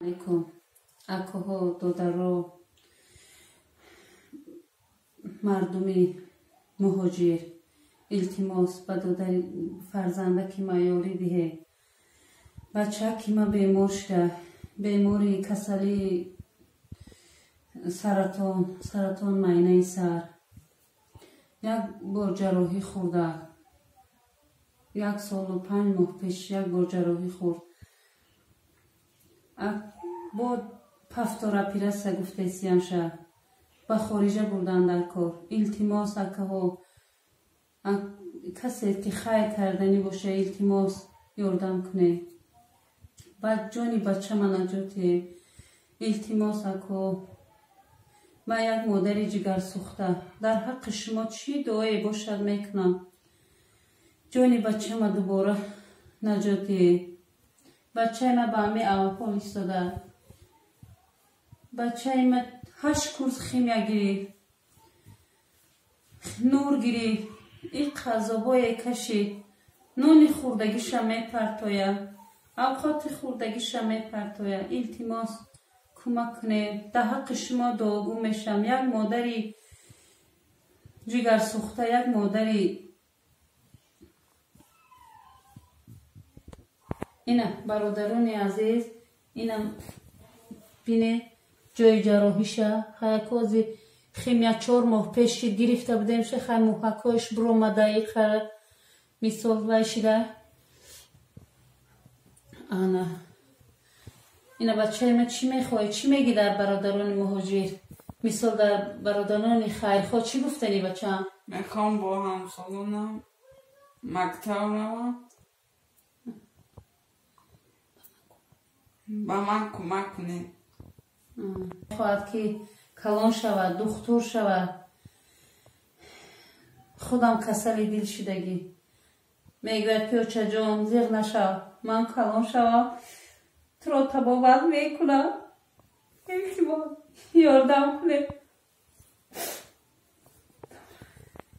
علیکم اکوها دودارو مردمی مهاجر التماس به دودار فرزنده که مایولی دیه بچه که ما بیمار شده بیماری کسلی سرطان مینه سر یک بار جراحی خورده 1 سال و 5 ماه پیش یک بار جراحی خورد با پفتار اپیراسیا گفته سیانشه با خارجه بردن در کار التماس اکه کسی که خیر کردنی باشه التماس یاردم کنه بعد جانی بچه من نجاتی التماس اکه من یک مادری جگر سوخته در حق شما چی دعایی باشد میکنم جانی بچه من دوباره نجاتی بچه من به همه اوپال ایستاده بچه من 8 کورس خیمیا گیری نور گیری این قضابای کشی نون خوردگیش میپرتویه اوقات خوردگیش میپرتویه التماس کمک کنه در حق شما دعاگو میشم یک مادری جگر سوخته یک مادری اینا برادران عزیز اینا بینه جای جراحیشه خیلی خیمیا 4 ماه پیش گرفته بودیم خیلی محکایش برو مدعی خرد مثال ویشیده آنا اینا بچه ما چی میخواه چی میگی در برادران مهاجر مثال در برادران خیرخواه چی گفتنی بچه هم میخوام با همسالونم مکتب روم با من کمک کنید خواهد که کلان شود دکتر شود خودم کسل دل شدگی میگوید پیوچه جان زیر نشو من کلان شوم تو را تبابت میکنم یاردم کنه